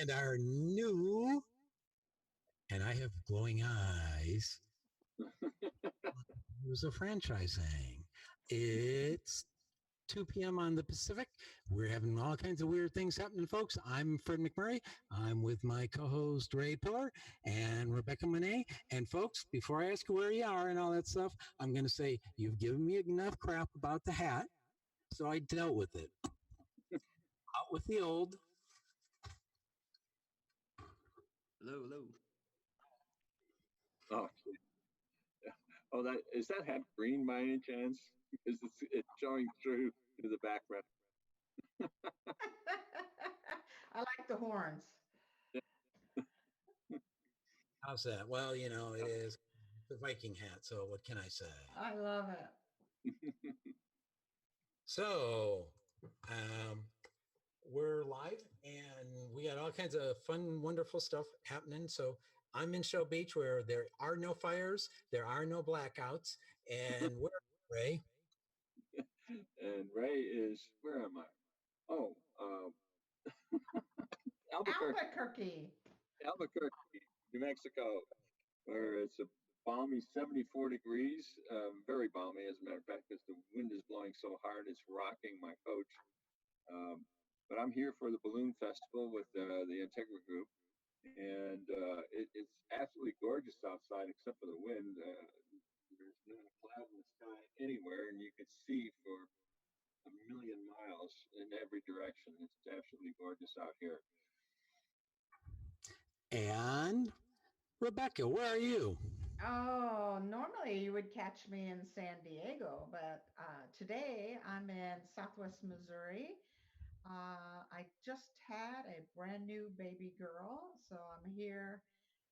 And our new, and I have glowing eyes, news of franchising. It's 2 p.m. on the Pacific. We're having all kinds of weird things happening, folks. I'm Fred McMurray. I'm with my co-host Ray Pillar and Rebecca Monet. And folks, before I ask you where you are and all that stuff, I'm going to say you've given me enough crap about the hat, so I dealt with it. Out with the old. Hello, hello. Oh, yeah. Oh, is that hat green by any chance? Because it's showing through to the background. I like the horns. How's that? Well, you know, it is the Viking hat, so what can I say? I love it. So, we're live and we got all kinds of fun, wonderful stuff happening. So I'm in Shell Beach where there are no fires, there are no blackouts, and where Ray? And Ray is, where am I? Oh, Albuquerque, New Mexico, where it's a balmy 74 degrees, very balmy as a matter of fact, because the wind is blowing so hard it's rocking my coach. But I'm here for the Balloon Festival with the Integra Group, and it's absolutely gorgeous outside except for the wind. There's not a cloud in the sky anywhere, and you can see for a million miles in every direction. It's absolutely gorgeous out here. And Rebecca, where are you? Oh, normally you would catch me in San Diego, but today I'm in Southwest Missouri. I just had a brand new baby girl, so I'm here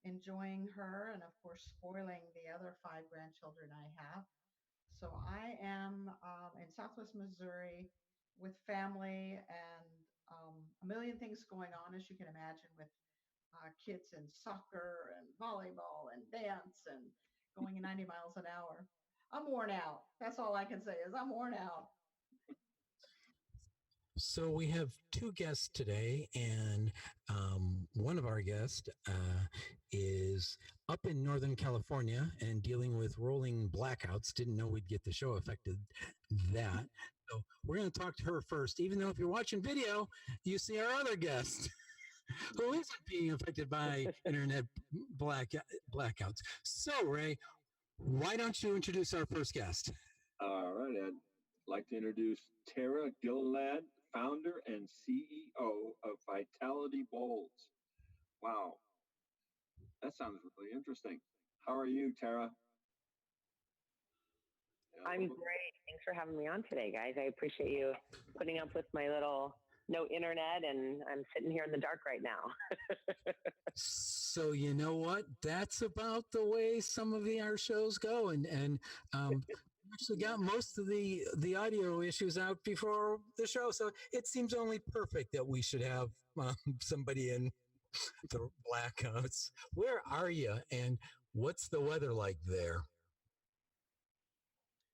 enjoying her and, of course, spoiling the other 5 grandchildren I have. So I am in Southwest Missouri with family and a million things going on, as you can imagine, with kids in soccer and volleyball and dance and going 90 miles an hour. I'm worn out. That's all I can say is I'm worn out. So we have 2 guests today, and one of our guests is up in Northern California and dealing with rolling blackouts. Didn't know we'd get the show affected that. So we're going to talk to her first, even though if you're watching video, you see our other guest who isn't being affected by internet blackouts. So, Ray, why don't you introduce our first guest? All right, I'd like to introduce Tara Gilliland, founder and CEO of Vitality Bowls. Wow, that sounds really interesting. How are you, Tara? I'm great. Thanks for having me on today, guys. I appreciate you putting up with my little no internet, and I'm sitting here in the dark right now. So you know what? That's about the way some of our shows go, and actually got most of the audio issues out before the show, so it seems only perfect that we should have somebody in the blackouts. Where are you, and what's the weather like there?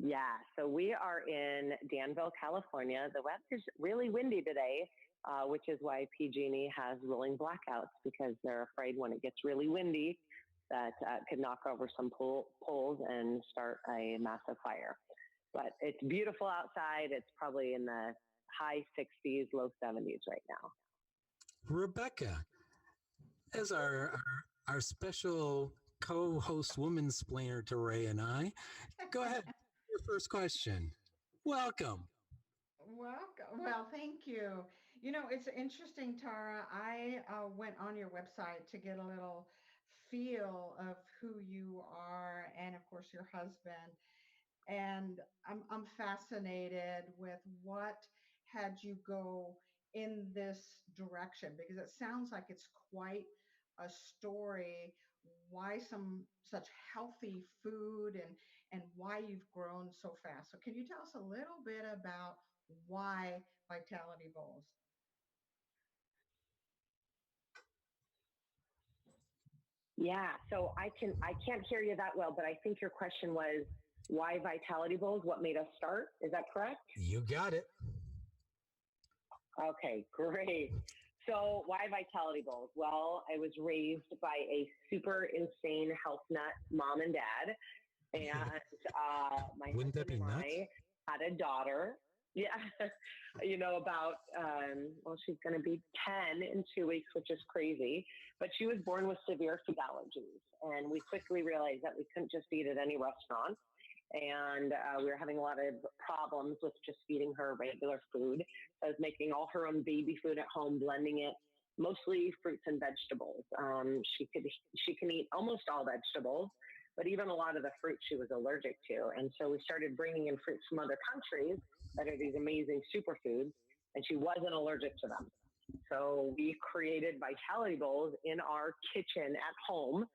Yeah, so we are in Danville, California. The weather's really windy today, which is why PG&E has rolling blackouts, because they're afraid when it gets really windy that could knock over some poles and start a massive fire. But it's beautiful outside. It's probably in the high 60s, low 70s right now. Rebecca, as our special co-host Womensplainer to Ray and I, go ahead. Your first question. Welcome. Well, thank you. You know, it's interesting, Tara. I went on your website to get a little feel of who you are and, of course, your husband. And I'm fascinated with what had you go in this direction, because it sounds like it's quite a story, why some such healthy food and why you've grown so fast. So can you tell us a little bit about why Vitality Bowls? Yeah, so I can't hear you that well, but I think your question was why Vitality Bowls? What made us start? Is that correct? You got it. Okay, great. So why Vitality Bowls? Well, I was raised by a super insane health nut mom and dad, and my Wouldn't that husband be and nuts? I had a daughter. Yeah, about she's going to be 10 in 2 weeks, which is crazy. But she was born with severe food allergies, and we quickly realized that we couldn't just eat at any restaurant. And we were having a lot of problems with just feeding her regular food. I was making all her own baby food at home, blending it, mostly fruits and vegetables. She can eat almost all vegetables, but even a lot of the fruit she was allergic to. And so we started bringing in fruits from other countries that are these amazing superfoods, and she wasn't allergic to them. So we created Vitality Bowls in our kitchen at home,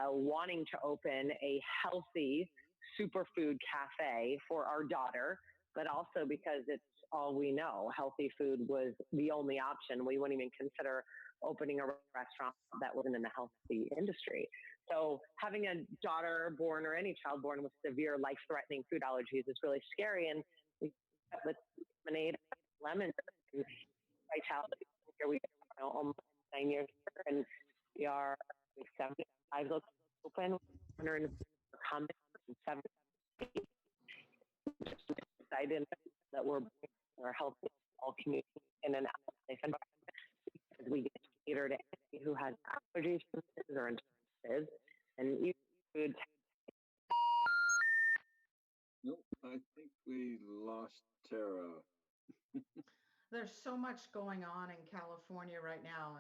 wanting to open a healthy superfood cafe for our daughter, but also because it's all we know. Healthy food was the only option. We wouldn't even consider opening a restaurant that wasn't in the healthy industry. So having a daughter born or any child born with severe life-threatening food allergies is really scary. And we with Monet, lemon, and Vitality. Here we are, almost 9 years later, and we are 75 locations open, 100 comments, and 7 excited that we're bringing our health all community in an safe environment because we get to cater to anybody who has allergies or intolerances and eat food. Nope, I think we lost Tara. There's so much going on in California right now.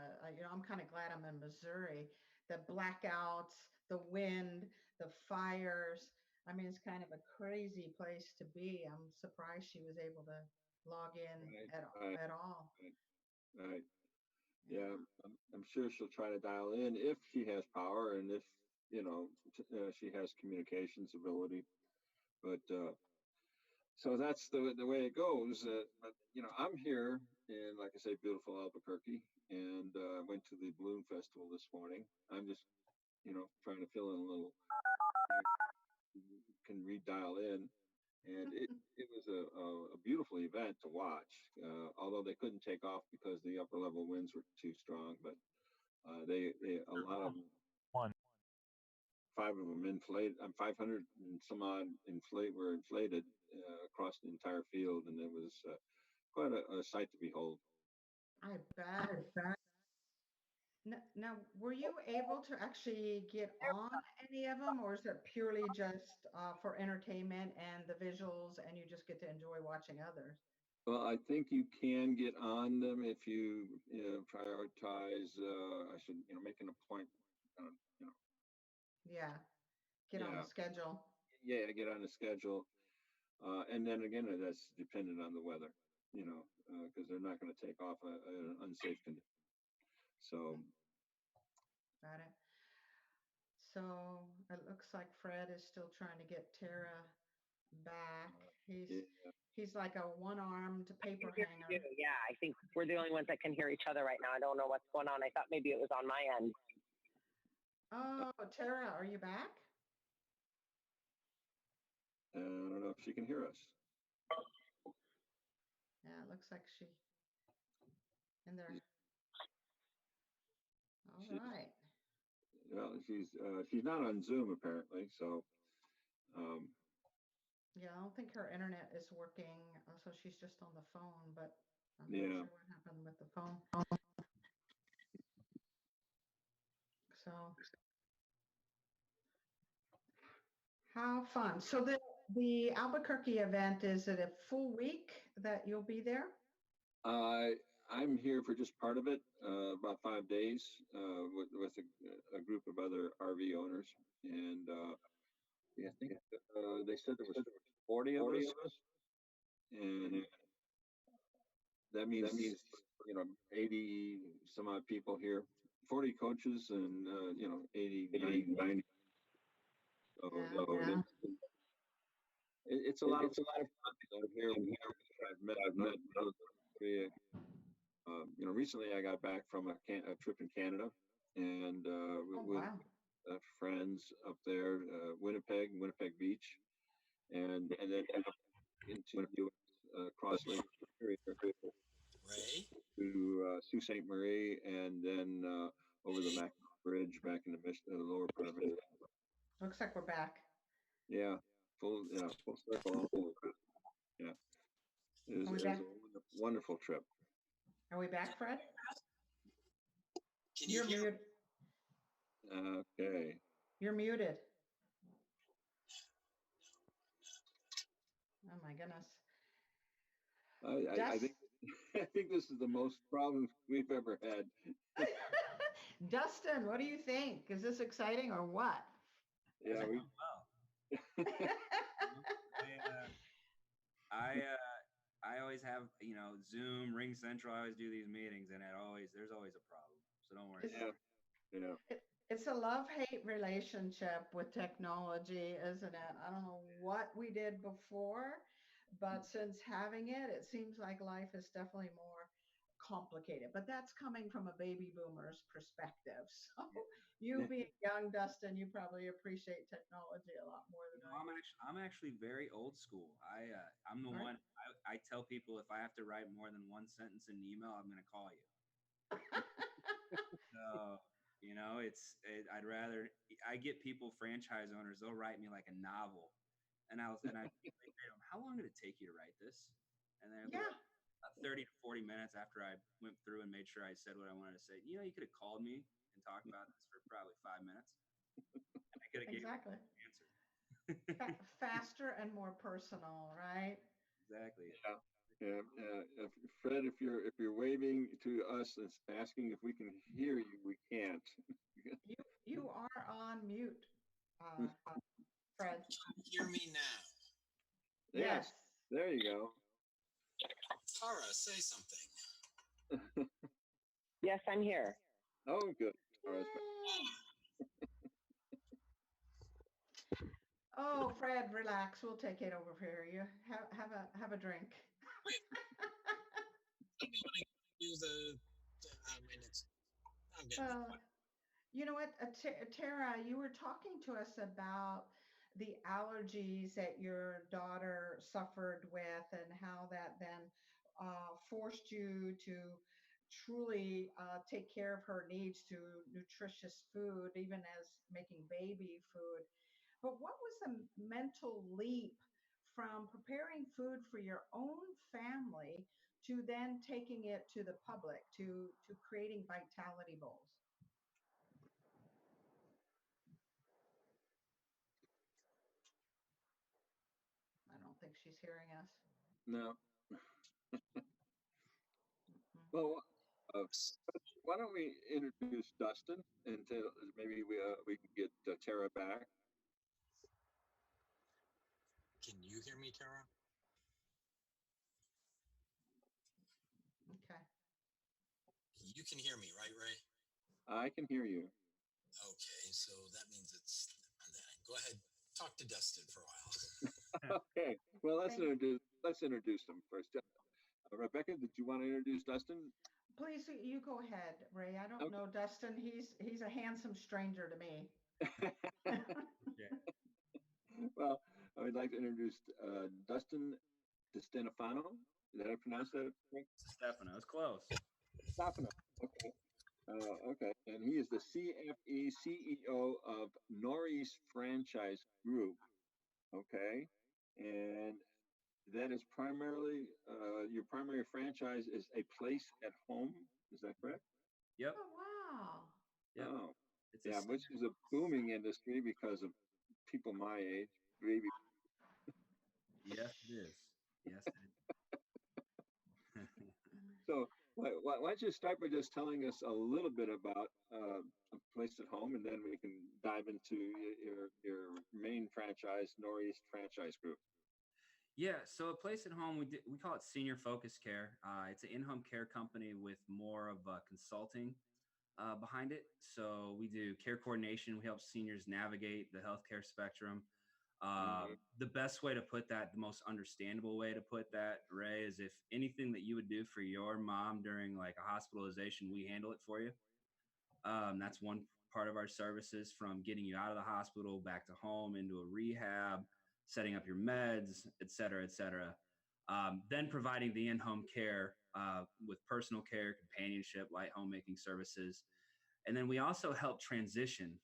I'm kind of glad I'm in Missouri. The blackouts, the wind, the fires. I mean, it's kind of a crazy place to be. I'm surprised she was able to log in Right. at all. Right. Yeah, I'm sure she'll try to dial in if she has power and if she has communications ability. But so that's the way it goes. But I'm here in, like I say, beautiful Albuquerque, and went to the balloon festival this morning. I'm just trying to fill in a little. Can redial in, and it was a beautiful event to watch. Although they couldn't take off because the upper level winds were too strong, but they a lot of them, 5 of them inflated. 500 and some odd were inflated across the entire field, and it was quite a sight to behold. I bet. Now, were you able to actually get on any of them, or is it purely just for entertainment and the visuals, and you just get to enjoy watching others? Well, I think you can get on them if you prioritize. I should make an appointment. Yeah, get on Yeah, the schedule. yeah, get on the schedule. And then again, that's dependent on the weather, because they're not going to take off an unsafe condition. So, Got it. So it looks like Fred is still trying to get Tara back. yeah, He's like a one-armed paper Yeah, hanger. I think we're the only ones that can hear each other right now. I don't know what's going on. I thought maybe it was on my end. Oh, Tara, are you back? I don't know if she can hear us. Yeah, it looks like she in there. All right. Well, she's not on Zoom apparently, so Yeah, I don't think her internet is working, so she's just on the phone, but I'm not yeah. sure what happened with the phone. So how fun. So the Albuquerque event, is it a full week that you'll be there? I'm here for just part of it, about 5 days, with a group of other RV owners, and yeah, I think they said there was 40 of us, and that means 80 some odd people here, 40 coaches, and 80, 90. So Yeah. it's a lot of fun. I'm here. I've met recently I got back from a trip in Canada, and Oh, with wow. friends up there, Winnipeg Beach, and then up into across Lake Superior Ray? to Sault Ste. McMurray, and then over the Mac Bridge back in the lower part of it. Looks like we're back. Yeah, full circle all over. Yeah, it was a wonderful trip. Are we back, Fred? Can you hear? Muted. Okay. You're muted. Oh my goodness. I think I think this is the most problems we've ever had. Dustin, what do you think? Is this exciting or what? Yeah, we. Well, I always have, Zoom, Ring Central. I always do these meetings, and there's always a problem. So don't worry. Yeah. It's a love-hate relationship with technology, isn't it? I don't know what we did before, but since having it, it seems like life is definitely more complicated. But that's coming from a baby boomer's perspective. So you being young, Dustin, you probably appreciate technology a lot more than I do. I'm actually very old school. I'm the one. I tell people if I have to write more than one sentence in an email, I'm going to call you. So I'd rather. I get people, franchise owners, they'll write me like a novel, and I say to them, how long did it take you to write this? And they're like 30 to 40 minutes after I went through and made sure I said what I wanted to say. You could have called me and talked about this for probably 5 minutes. And I could have given you an answer. Faster and more personal, right? Exactly. Yeah. Fred, if you're waving to us and asking if we can hear you, we can't. You are on mute, Fred. Can you hear me now? Yes. There you go. Tara, say something. Yes, I'm here. Oh, good. Oh, Fred, relax. We'll take it over here. You have a drink. Use you know what, Tara, you were talking to us about the allergies that your daughter suffered with and how that then forced you to truly take care of her needs through nutritious food, even as making baby food. But what was the mental leap from preparing food for your own family to then taking it to the public, to creating vitality bowls? I don't think she's hearing us. No. Well, why don't we introduce Dustin until maybe we can get Tara back. Can you hear me, Tara? Okay. You can hear me, right, Ray? I can hear you. Okay, so that means it's on that end. Go ahead, talk to Dustin for a while. Okay. Well, let's introduce him first. Rebecca, did you want to introduce Dustin? Please, you go ahead, Ray. I don't know Dustin. He's a handsome stranger to me. Yeah. Well, I would like to introduce Dustin Distefano. Did I pronounce that correct? Distefano, it's close. Distefano. Okay. Okay. And he is the CFE CEO of NorEast Franchise Group. Okay. And that is primarily your primary franchise is a place at home. Is that correct? Yep. Oh, wow. Yep. Oh, yeah, which is a booming industry because of people my age, baby. Yes, it is. Yes, it is. So why don't you start by just telling us a little bit about a place at home, and then we can dive into your main franchise, NorEast Franchise Group. Yeah, so a place at home, we call it Senior Focus Care. It's an in-home care company with more of consulting behind it. So we do care coordination. We help seniors navigate the healthcare spectrum. The best way to put that, the most understandable way to put that, Ray, is if anything that you would do for your mom during like a hospitalization, we handle it for you. That's one part of our services, from getting you out of the hospital, back to home, into a rehab, setting up your meds, et cetera, et cetera. Then providing the in-home care with personal care, companionship, light homemaking services. And then we also help transition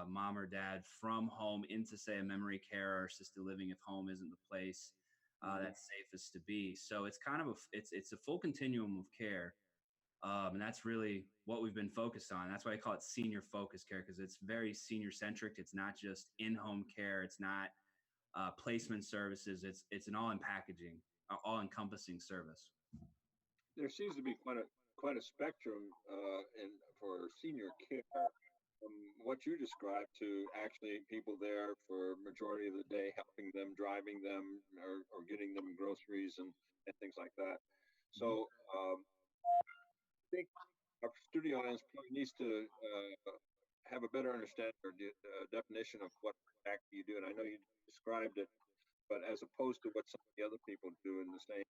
mom or dad from home into, say, a memory care or assisted living if home isn't the place that's safest to be. So it's kind of it's a full continuum of care. And that's really what we've been focused on. That's why I call it senior focused care, because it's very senior centric. It's not just in-home care. It's not placement services. It's an all encompassing service. There seems to be quite a spectrum for senior care, from what you described to actually people there for majority of the day, helping them, driving them, or getting them groceries and things like that. So I think our studio audience probably needs to have a better understanding or definition of what exactly you do. And I know you described it, but as opposed to what some of the other people do in the same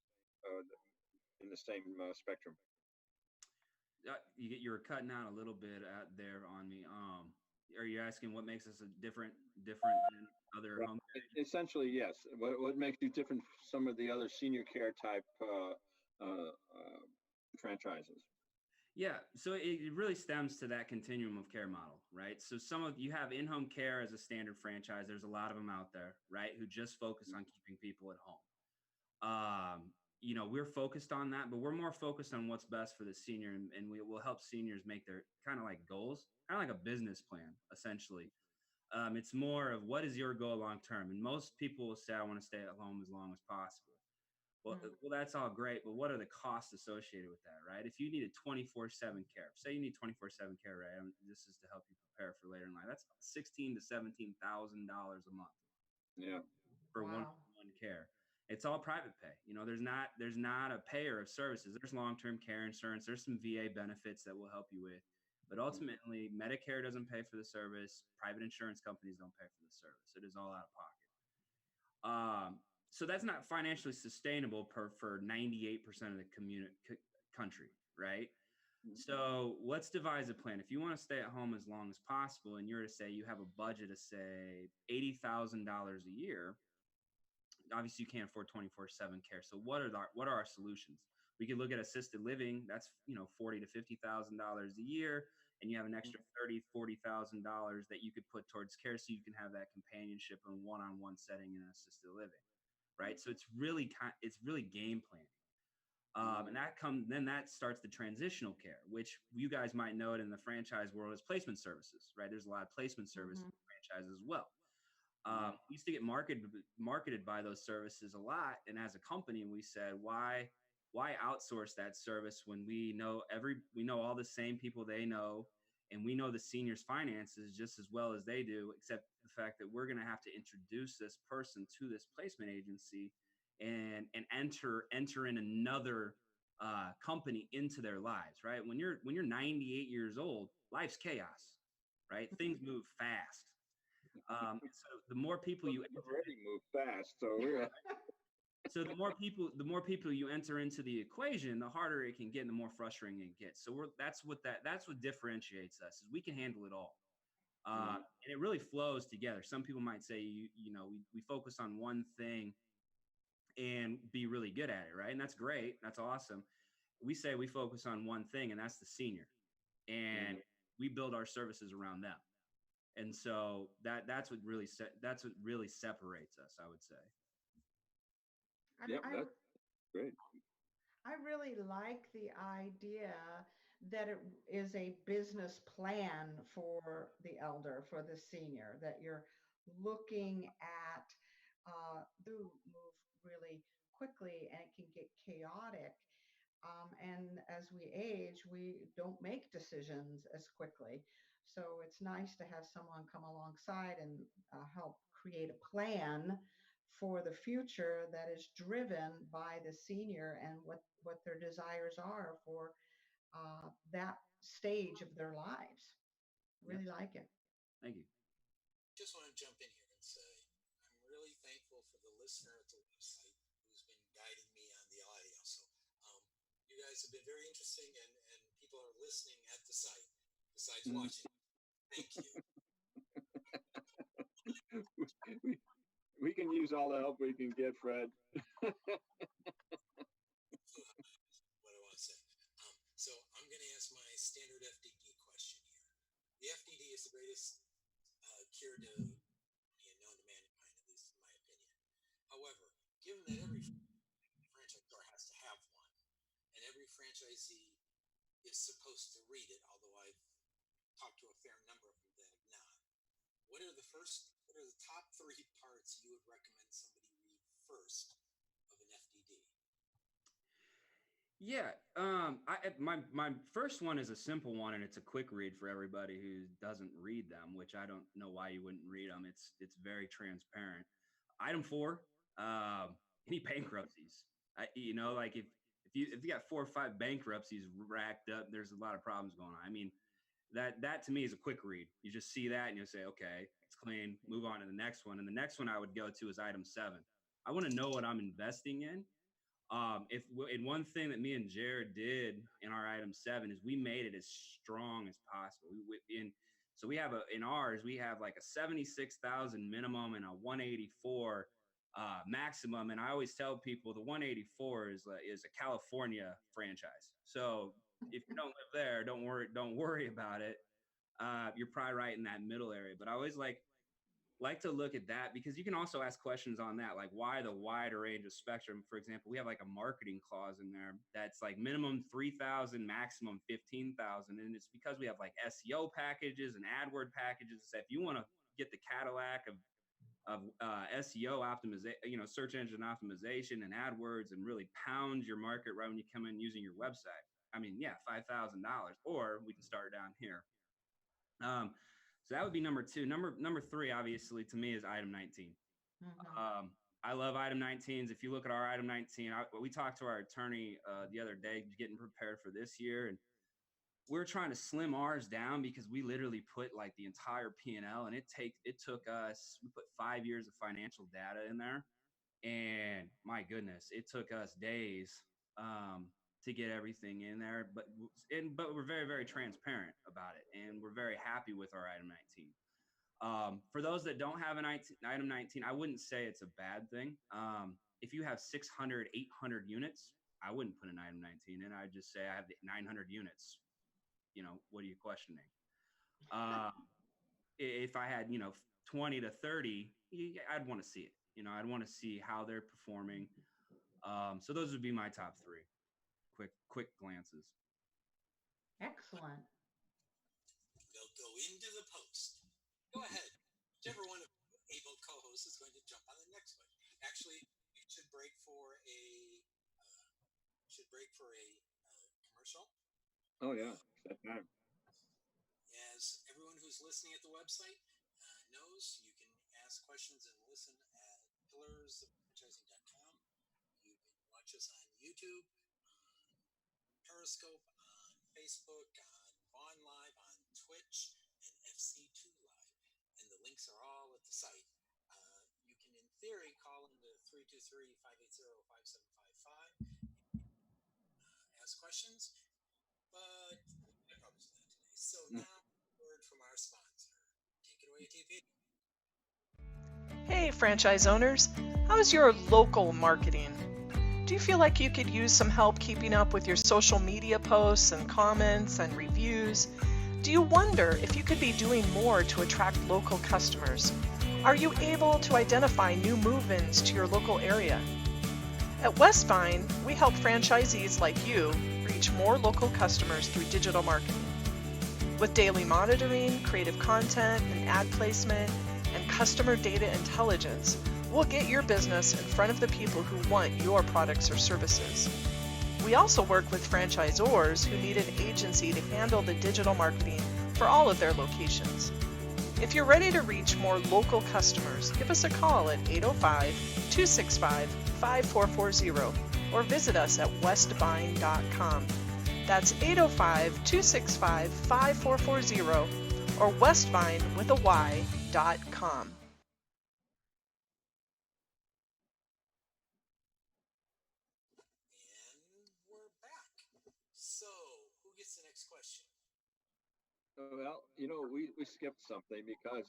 spectrum. You were cutting out a little bit there on me. Are you asking what makes us different than other home care? Essentially, yes. What makes you different from some of the other senior care type franchises? Yeah, so it really stems to that continuum of care model, right? So you have in-home care as a standard franchise. There's a lot of them out there, right, who just focus on keeping people at home. We're focused on that, but we're more focused on what's best for the senior, and we will help seniors make their kind of like goals, kind of like a business plan, essentially. It's more of what is your goal long term, and most people will say, I want to stay at home as long as possible. Well, that's all great, but what are the costs associated with that, right? If you need a 24/7 care, say you need 24/7 care, right? This is to help you prepare for later in life. That's $16,000 to $17,000 a month. Yeah. For one-on-one care. It's all private pay. There's not a payer of services. There's long-term care insurance. There's some VA benefits that will help you with, but ultimately Medicare doesn't pay for the service. Private insurance companies don't pay for the service. It is all out of pocket. So that's not financially sustainable for 98% of the country, right? So let's devise a plan. If you want to stay at home as long as possible, and you're to say you have a budget of say $80,000 a year, obviously you can't afford 24/7 care. So what are our solutions? We could look at assisted living. That's $40,000 to $50,000 a year, and you have an extra $30,000 to $40,000 that you could put towards care, so you can have that companionship and one-on-one setting in assisted living, right? So it's really game planning, and then that starts the transitional care, which you guys might know it in the franchise world as placement services, right? There's a lot of placement services in franchise as well. We used to get marketed by those services a lot, and as a company, we said, why outsource that service when we know all the same people they know, and we know the seniors' finances just as well as they do, except the fact that we're going to have to introduce this person to this placement agency and enter in another company into their lives, right? When you're 98 years old, life's chaos, right? Things move fast. So the more people you already move fast, so we're so the more people you enter into the equation, the harder it can get and the more frustrating it gets. So that's what differentiates us, is we can handle it all. And it really flows together. Some people might say, we focus on one thing and be really good at it, right? And that's great. That's awesome. We say we focus on one thing, and that's the senior. And we build our services around them. And so that's what really separates us, I would say. Yeah, that's great. I really like the idea that it is a business plan for the elder, for the senior, that you're looking at move really quickly, and it can get chaotic. And as we age, we don't make decisions as quickly. So it's nice to have someone come alongside and help create a plan for the future that is driven by the senior and what their desires are for that stage of their lives. Really like it. Thank you. Just want to jump in here and say I'm really thankful for the listener at the website who's been guiding me on the audio. So you guys have been very interesting, and people are listening at the site besides watching. Thank you. We can use all the help we can get, Fred. franchisee is supposed to read it, although I've talked to a fair number of them that have not. What are the top 3 parts you would recommend somebody read first of an FDD? Yeah, my first one is a simple one, and it's a quick read for everybody who doesn't read them, which I don't know why you wouldn't read them. It's very transparent. Item 4, any bankruptcies. Like if you got 4 or 5 bankruptcies racked up, there's a lot of problems going on. I mean, that to me is a quick read. You just see that and you say, okay, it's clean. Move on to the next one. And the next one I would go to is item 7. I want to know what I'm investing in. And one thing that me and Jared did in our item 7 is we made it as strong as possible. So we have in ours, we have like a 76,000 minimum and a 184 maximum. And I always tell people the 184 is a California franchise. So if you don't live there, don't worry about it. You're probably right in that middle area. But I always like to look at that, because you can also ask questions on that, like why the wider range of spectrum. For example, we have like a marketing clause in there that's like minimum 3,000, maximum 15,000, and it's because we have like SEO packages and AdWord packages. So if you want to get the Cadillac of SEO optimization, search engine optimization and AdWords, and really pound your market right when you come in using your website, I mean, yeah, $5,000, or we can start down here. So that would be number 2. Number 3, obviously, to me is item 19. Mm-hmm. I love item 19s. If you look at our item 19, we talked to our attorney the other day, getting prepared for this year, and we're trying to slim ours down because we literally put like the entire P&L, and it took us, we put 5 years of financial data in there, and my goodness, it took us days to get everything in there, but we're very, very transparent about it, and we're very happy with our item 19. For those that don't have an item 19, I wouldn't say it's a bad thing. If you have 600, 800 units, I wouldn't put an item 19 in. I'd just say I have 900 units. What are you questioning? If I had, 20 to 30, I'd want to see it. I'd want to see how they're performing. So those would be my top 3. Quick glances. Excellent. They'll go into the post. Go ahead. Whichever one of able co-hosts is going to jump on the next one. Actually, we should break for a commercial. Oh yeah, that time. As everyone who's listening at the website knows, you can ask questions and listen at pillarsofranchising.com. You can watch us on YouTube, Periscope, on Facebook, on Vaughn Live, on Twitch, and FC2 Live. And the links are all at the site. You can, in theory, call into 323-580-5755. Ask questions, but I promised that today. So now, a word from our sponsor. Take it away, TP. Hey, franchise owners. How's your local marketing? Do you feel like you could use some help keeping up with your social media posts and comments and reviews? Do you wonder if you could be doing more to attract local customers? Are you able to identify new move-ins to your local area? At Westvyne, we help franchisees like you reach more local customers through digital marketing. With daily monitoring, creative content, and ad placement, and customer data intelligence, we'll get your business in front of the people who want your products or services. We also work with franchisors who need an agency to handle the digital marketing for all of their locations. If you're ready to reach more local customers, give us a call at 805-265-5440 or visit us at westvyne.com. That's 805-265-5440 or westvyne.com. Well, we skipped something because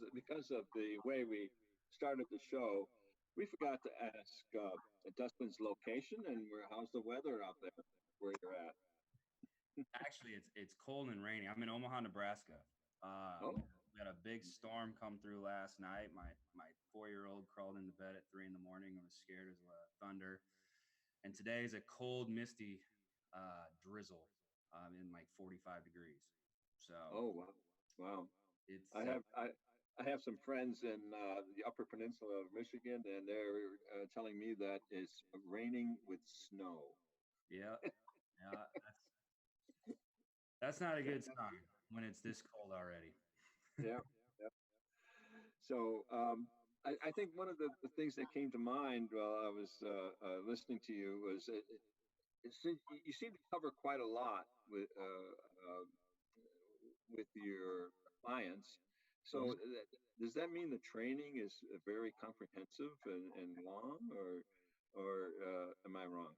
of the way we started the show. We forgot to ask Dustin's location and how's the weather out there where you're at. Actually, it's cold and rainy. I'm in Omaha, Nebraska. We had a big storm come through last night. My 4-year-old crawled into bed at 3 a.m. and was scared as thunder. And today is a cold, misty drizzle in like 45 degrees. So Oh, wow. Wow. it's I have I have some friends in the Upper Peninsula of Michigan, and they're telling me that it's raining with snow. yeah, yeah, that's not a good sign when it's this cold already. Yeah. Yeah. So I think one of the things that came to mind while I was listening to you was you seem to cover quite a lot with your clients. So does that mean the training is very comprehensive and long, or am I wrong?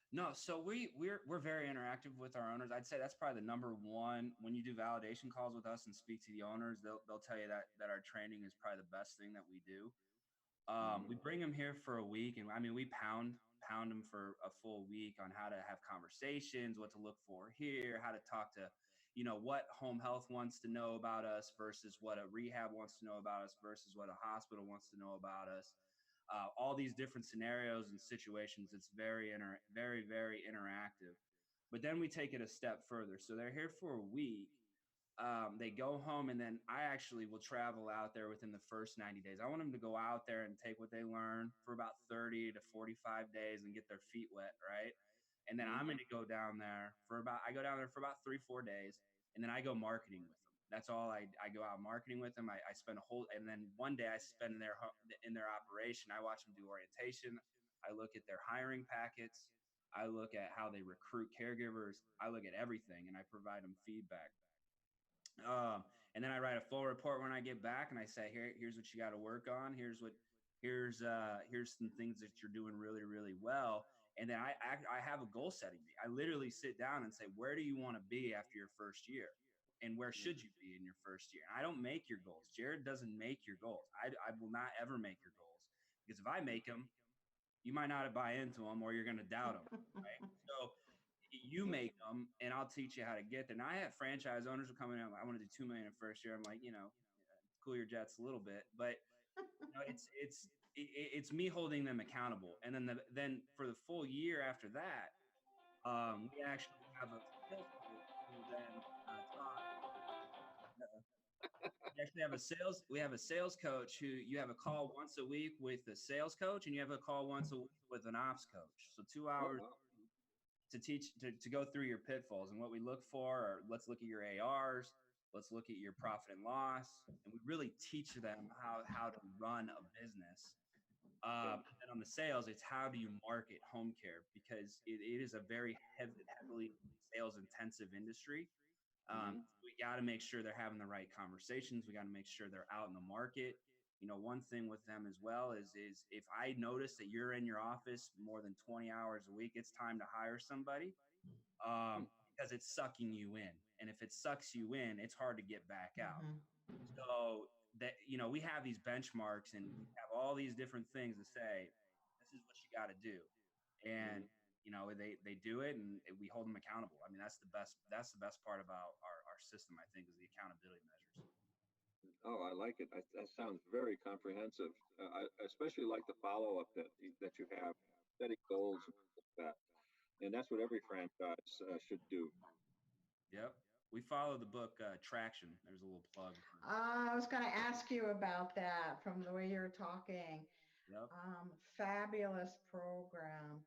No, so we're very interactive with our owners. I'd say that's probably the number one. When you do validation calls with us and speak to the owners, they'll tell you that our training is probably the best thing that we do. We bring them here for a week, and I mean we pound them for a full week on how to have conversations, what to look for here, how to talk to, what home health wants to know about us versus what a rehab wants to know about us versus what a hospital wants to know about us. All these different scenarios and situations. It's very, very interactive. But then we take it a step further. So they're here for a week. They go home, and then I actually will travel out there within the first 90 days. I want them to go out there and take what they learn for about 30 to 45 days and get their feet wet, right? And then I'm going to go down there I go down there for about 3-4 days, and then I go marketing with them. That's all. I go out marketing with them. I spend a whole, and then one day I spend in their operation. I watch them do orientation. I look at their hiring packets. I look at how they recruit caregivers. I look at everything, and I provide them feedback. And then I write a full report when I get back, and I say, here's what you got to work on. Here's some things that you're doing really, really well. And then I have a goal setting meeting. I literally sit down and say, where do you want to be after your first year? And where should you be in your first year? And I don't make your goals. Jared doesn't make your goals. I will not ever make your goals, because if I make them, you might not buy into them, or you're going to doubt them. Right? So you make them, and I'll teach you how to get there. Now I have franchise owners who come in. I want to do $2 million in first year. I'm like, cool your jets a little bit, but it's me holding them accountable. And then for the full year after that, we actually have a sales coach who then talks. We have a sales coach who you have a call once a week with the sales coach, and you have a call once a week with an ops coach. So 2 hours to teach to go through your pitfalls. And what we look for are, let's look at your ARs, let's look at your profit and loss, and we really teach them how to run a business. And on the sales, it's how do you market home care, because it is a very heavily sales intensive industry. We got to make sure they're having the right conversations. We got to make sure they're out in the market. One thing with them as well is if I notice that you're in your office more than 20 hours a week, it's time to hire somebody, because it's sucking you in. And if it sucks you in, it's hard to get back out. So that, we have these benchmarks, and we have all these different things to say, this is what you got to do. And they do it, and we hold them accountable. I mean, that's the best part about our system, I think, is the accountability measures. Oh, I like it. That sounds very comprehensive. I especially like the follow-up that you have, setting goals and things like that. And that's what every franchise should do. Yep. We follow the book Traction. There's a little plug. I was going to ask you about that from the way you're talking. Yep. Fabulous program.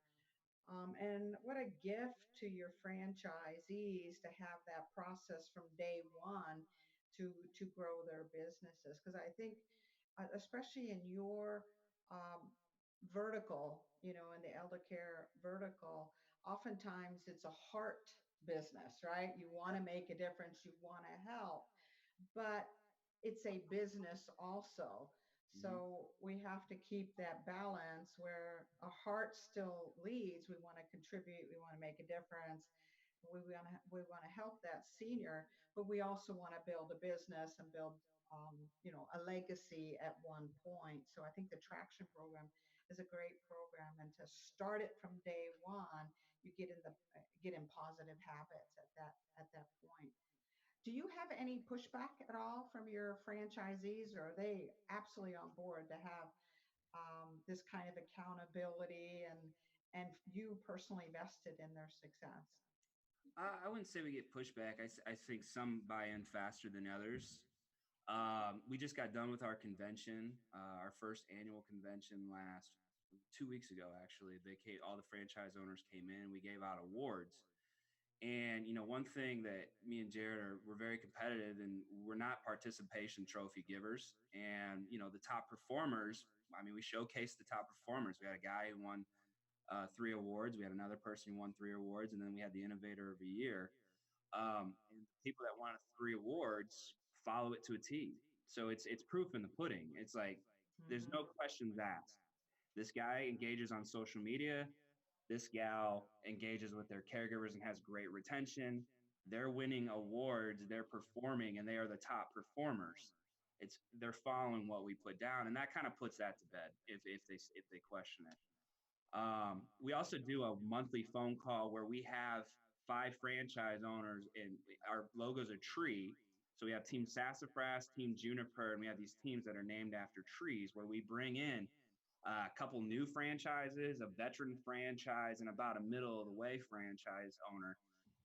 And what a gift to your franchisees to have that process from day one to grow their businesses. Because I think, especially in your vertical, in the elder care vertical, oftentimes it's a heart business, right? You want to make a difference, you want to help, but it's a business also. So we have to keep that balance where our heart still leads. We want to contribute. We want to make a difference. We want to help that senior, but we also want to build a business and build, a legacy at one point. So I think the Traction program is a great program, and to start it from day one, you get in positive habits at that point. Do you have any pushback at all from your franchisees, or are they absolutely on board to have this kind of accountability and you personally vested in their success? I wouldn't say we get pushback. I think some buy in faster than others. We just got done with our convention, our first annual convention last 2 weeks ago, actually. All the franchise owners came in. We gave out awards. And, one thing that me and Jared we're very competitive, and we're not participation trophy givers. And, the top performers, I mean, we showcased the top performers. We had a guy who won 3 awards. We had another person who won 3 awards. And then we had the innovator of the year. And the people that won 3 awards follow it to a T. So it's proof in the pudding. It's like, there's no questions asked. This guy engages on social media. This gal engages with their caregivers and has great retention. They're winning awards, they're performing, and they are the top performers. They're following what we put down, and that kind of puts that to bed if they question it. We also do a monthly phone call where we have 5 franchise owners, and our logo's a tree. So we have Team Sassafras, Team Juniper, and we have these teams that are named after trees, where we bring in a couple new franchises, a veteran franchise, and about a middle of the way franchise owner.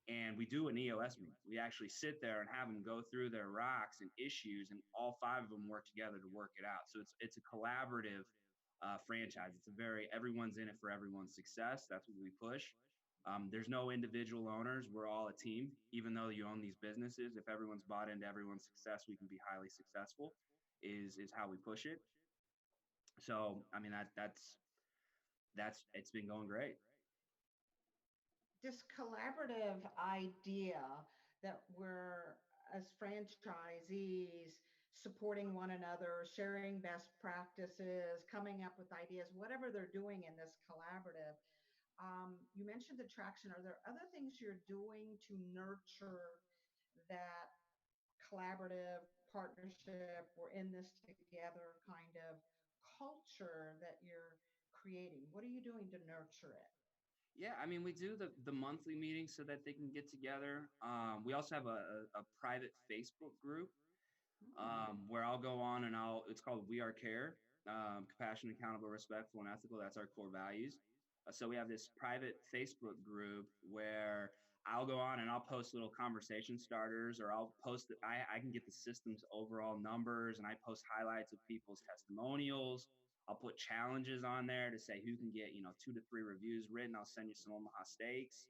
And we do an EOS meeting. We actually sit there and have them go through their rocks and issues, and all 5 of them work together to work it out. So it's a collaborative franchise. Everyone's in it for everyone's success. That's what we push. There's no individual owners. We're all a team. Even though you own these businesses, if everyone's bought into everyone's success, we can be highly successful. Is how we push it. So, I mean, that's it's been going great. This collaborative idea that we're, as franchisees, supporting one another, sharing best practices, coming up with ideas, whatever they're doing in this collaborative. You mentioned attraction. Are there other things you're doing to nurture that collaborative partnership, we're in this together kind of culture that you're creating? What are you doing to nurture it? Yeah, I mean, we do the monthly meetings so that they can get together. We also have a private Facebook group where I'll go on and it's called We Are Care, compassionate, accountable, respectful, and ethical. That's our core values. So we have this private Facebook group where I'll go on and I'll post little conversation starters, or I'll post I can get the system's overall numbers, and I post highlights of people's testimonials. I'll put challenges on there to say who can get 2 to 3 reviews written. I'll send you some Omaha steaks.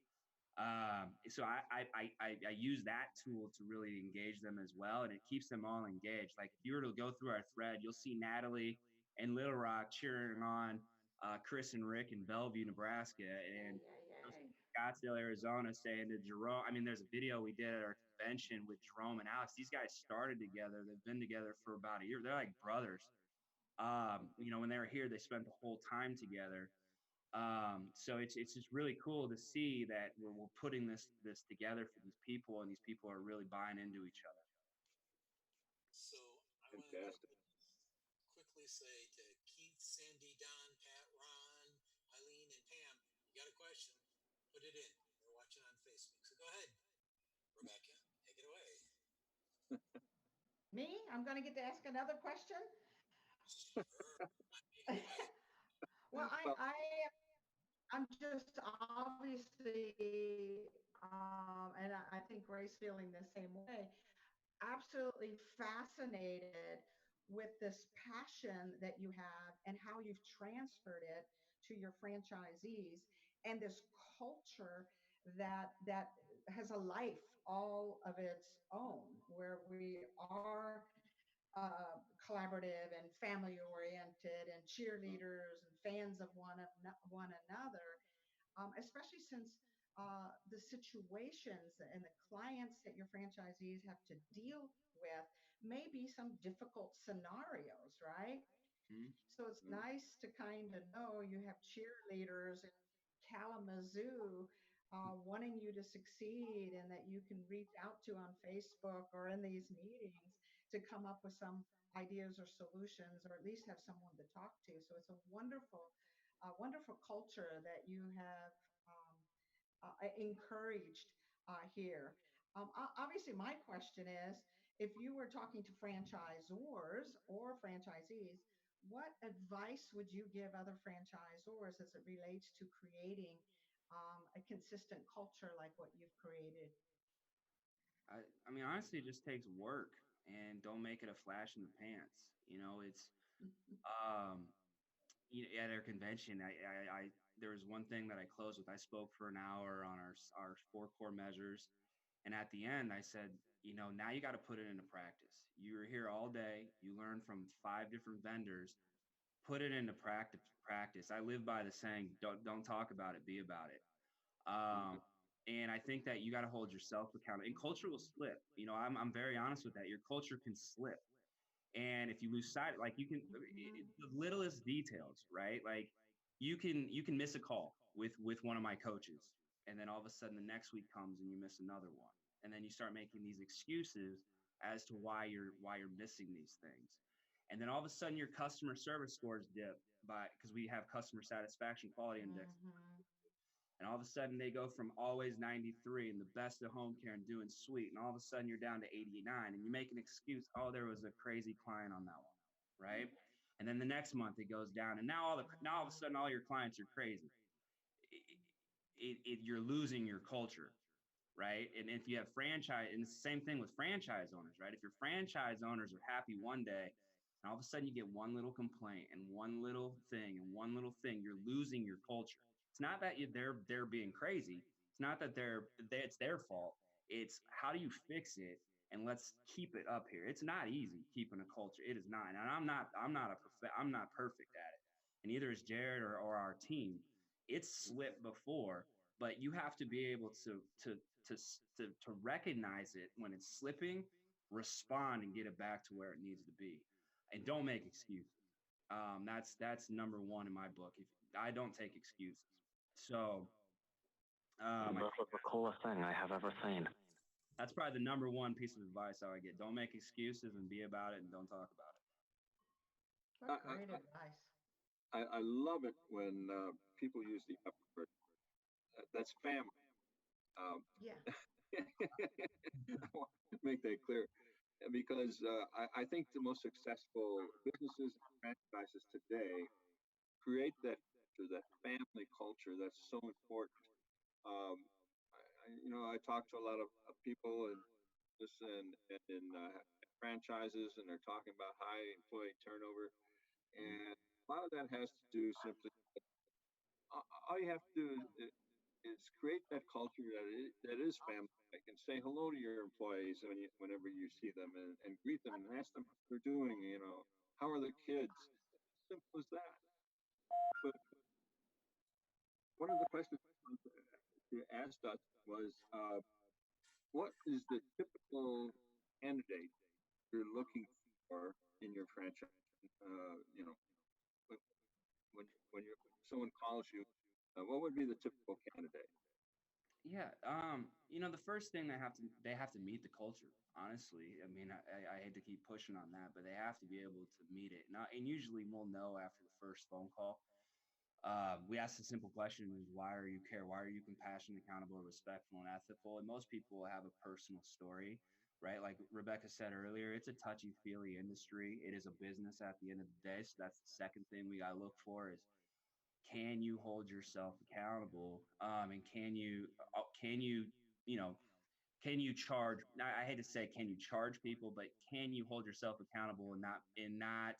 So I use that tool to really engage them as well, and it keeps them all engaged. Like, if you were to go through our thread, you'll see Natalie and Little Rock cheering on Chris and Rick in Bellevue, Nebraska, and Scottsdale, Arizona, saying to Jerome. I mean, there's a video we did at our convention with Jerome and Alex. These guys started together. They've been together for about a year. They're like brothers. When they were here, they spent the whole time together. So it's just really cool to see that we're putting this together for these people, and these people are really buying into each other. So I want to quickly say to Keith, Sandy, Don, Pat, Ron, Eileen, and Pam, you got a question? Put it in. They're watching on Facebook. So go ahead, Rebecca, take it away. Me? I'm going to get to ask another question? Sure. Well, I'm just obviously, and I think Ray's feeling the same way, absolutely fascinated with this passion that you have and how you've transferred it to your franchisees, and this culture that has a life all of its own, where we are collaborative and family oriented and cheerleaders and fans of one another, especially since the situations and the clients that your franchisees have to deal with may be some difficult scenarios, right? Mm-hmm. So it's nice to kind of know you have cheerleaders in Kalamazoo wanting you to succeed, and that you can reach out to on Facebook or in these meetings to come up with some ideas or solutions, or at least have someone to talk to. So it's a wonderful culture that you have encouraged here. Obviously, my question is, if you were talking to franchisors or franchisees, what advice would you give other franchisors as it relates to creating a consistent culture like what you've created? I mean, honestly, it just takes work, and don't make it a flash in the pants. It's um, at our convention, there was one thing that I closed with. I spoke for an hour on our 4 core measures, and at the end, I said, now you got to put it into practice. You were here all day. You learned from 5 different vendors. Put it into practice. I live by the saying, don't talk about it, be about it. And I think that you got to hold yourself accountable. And culture will slip. I'm very honest with that. Your culture can slip. And if you lose sight, like the littlest details, right? Like you can miss a call with one of my coaches, and then all of a sudden the next week comes and you miss another one, and then you start making these excuses as to why you're missing these things, and then all of a sudden your customer service scores dip because we have customer satisfaction quality index. Mm-hmm. And all of a sudden they go from always 93 and the best of home care and doing sweet. And all of a sudden you're down to 89 and you make an excuse. Oh, there was a crazy client on that one. Right. And then the next month it goes down. And now all of a sudden all your clients are crazy. You're losing your culture. Right. And if you have franchise, and it's the same thing with franchise owners, right? If your franchise owners are happy one day, and all of a sudden you get one little complaint and one little thing and one little thing, you're losing your culture. It's not that they're being crazy. It's not that it's their fault. It's how do you fix it, and let's keep it up here. It's not easy keeping a culture. It is not, and I'm not perfect at it, and neither is Jared or our team. It's slipped before, but you have to be able to recognize it when it's slipping, respond, and get it back to where it needs to be, and don't make excuses. That's number one in my book. If I don't take excuses, so this was the coolest thing I have ever seen. That's probably the number one piece of advice I would get. Don't make excuses and be about it, and don't talk about it. What great advice. I love it when people use the upward. That's family. Yeah. I want to make that clear because I think the most successful businesses and franchises today create that family culture that's so important. I talk to a lot of people and in franchises, and they're talking about high employee turnover, and a lot of that has to do simply. All you have to do is create that culture that is family. And say hello to your employees whenever you see them, and greet them and ask them how they're doing. How are the kids? Simple as that. But one of the questions you asked us was, what is the typical candidate you're looking for in your franchise? When someone calls you, what would be the typical candidate? Yeah, the first thing they have to meet the culture. Honestly, I mean, I hate to keep pushing on that, but they have to be able to meet it. And usually we'll know after the first phone call. We ask the simple question: is why are you care? Why are you compassionate, accountable, respectful, and ethical? And most people will have a personal story, right? Like Rebecca said earlier, it's a touchy-feely industry. It is a business at the end of the day. So that's the second thing we gotta look for is, can you hold yourself accountable? And can you charge? I hate to say, can you charge people, but can you hold yourself accountable and not?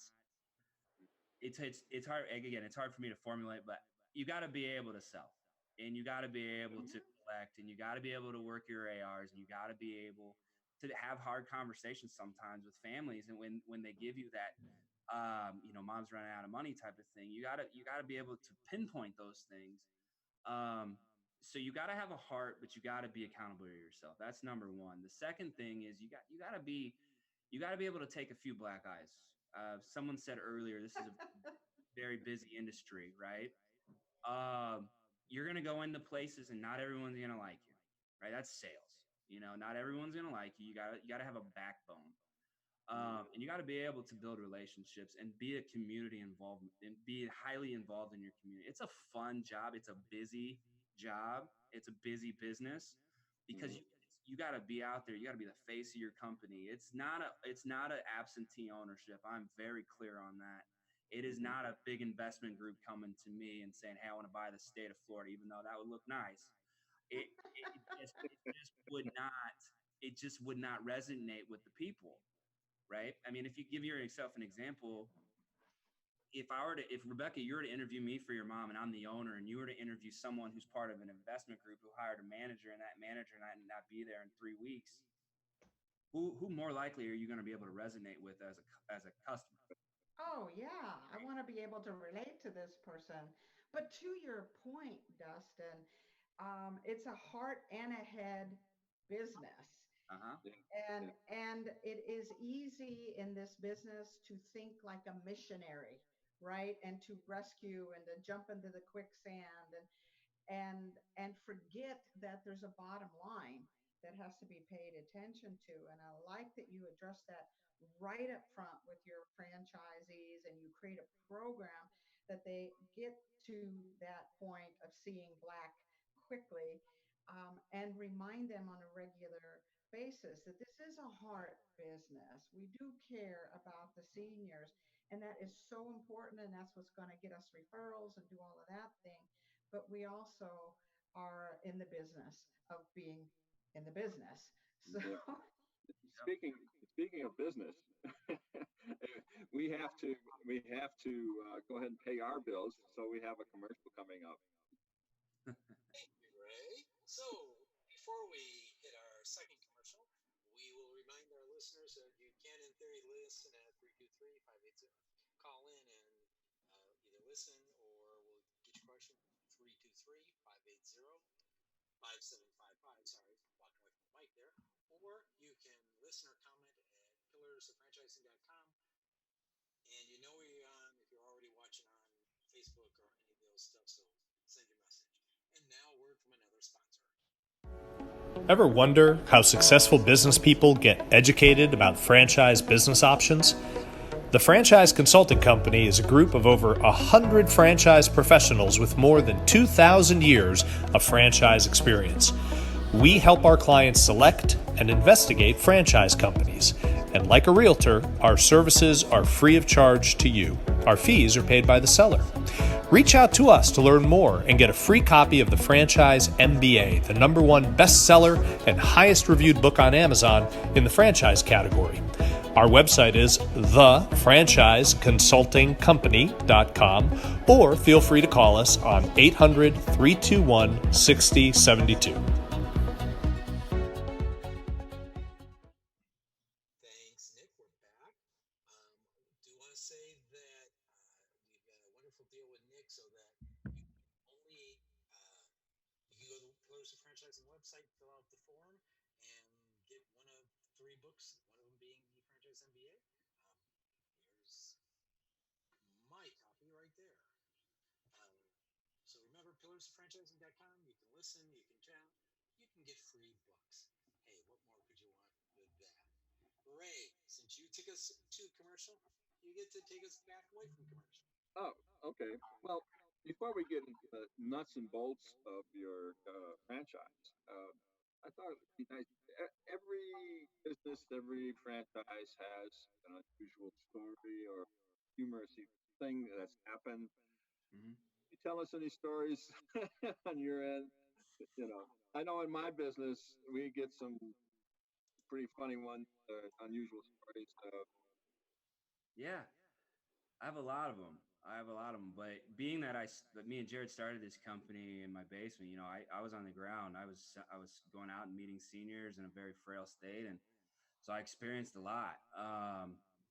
It's hard. Again, it's hard for me to formulate, but you got to be able to sell, and you got to be able to collect, and you got to be able to work your ARs, and you got to be able to have hard conversations sometimes with families, and when they give you that mom's running out of money type of thing, you gotta be able to pinpoint those things. So you gotta have a heart, but you gotta be accountable to yourself. That's number one. The second thing is you gotta be able to take a few black eyes. Someone said earlier, this is a very busy industry, right? You're gonna go into places and not everyone's gonna like you, right? That's sales. Not everyone's gonna like you. You gotta have a backbone. And you got to be able to build relationships and be a community involved and be highly involved in your community. It's a fun job. It's a busy job. It's a busy business because you got to be out there. You got to be the face of your company. It's not a absentee ownership. I'm very clear on that. It is not a big investment group coming to me and saying, "Hey, I want to buy the state of Florida," even though that would look nice. It just would not. It just would not resonate with the people, right? I mean, if you give yourself an example, if Rebecca, you were to interview me for your mom and I'm the owner, and you were to interview someone who's part of an investment group who hired a manager, and that manager not be there in 3 weeks, who more likely are you going to be able to resonate with as a customer? Oh, yeah. I want to be able to relate to this person. But to your point, Dustin, it's a heart and a head business. Uh-huh. Yeah. And it is easy in this business to think like a missionary, right? And to rescue and to jump into the quicksand and forget that there's a bottom line that has to be paid attention to. And I like that you address that right up front with your franchisees, and you create a program that they get to that point of seeing black quickly, and remind them on a regular basis that this is a heart business. We do care about the seniors, and that is so important, and that's what's going to get us referrals and do all of that thing. But we also are in the business of being in the business. So, Yeah. Speaking speaking of business, we have to go ahead and pay our bills. So we have a commercial coming up. Thank you, Ray. So, before we hit our second commercial, we will remind our listeners that you can, in theory, listen at 323-580. Call in and either listen or we'll get your question 323-580-5755. Sorry, walking away from the mic there. Or you can listen or comment at pillarsofranchising.com. And you know where you're on if you're already watching on Facebook or any of those stuff, so send your message. And now, a word from another sponsor. Ever wonder how successful business people get educated about franchise business options? The Franchise Consulting Company is a group of over 100 franchise professionals with more than 2,000 years of franchise experience. We help our clients select and investigate franchise companies. And like a realtor, our services are free of charge to you. Our fees are paid by the seller. Reach out to us to learn more and get a free copy of the Franchise MBA, the #1 bestseller and highest reviewed book on Amazon in the franchise category. Our website is thefranchiseconsultingcompany.com, or feel free to call us on 800-321-6072. Thanks, Nick. We're back. Do want to say that we've got a wonderful deal with Nick, so that you can only you can go to the Pillars of Franchising website, fill out the form, and get one of 3 books. One of them being the Franchise MBA. Here's my copy right there. So remember, pillarsofranchising.com. You can listen, you can chat, you can get free books. Hey, what more could you want with that? Ray, since you took us to commercial, you get to take us back away from commercial. Oh, okay. Well, before we get into the nuts and bolts of your franchise, I thought it would be nice. Every business, every franchise has an unusual story or humorous thing that's happened. Mm-hmm. You tell us any stories on your end? I know in my business we get some pretty funny ones, unusual stories. Yeah, I have a lot of them. But being that me and Jared started this company in my basement, I was on the ground. I was going out and meeting seniors in a very frail state, and so I experienced a lot.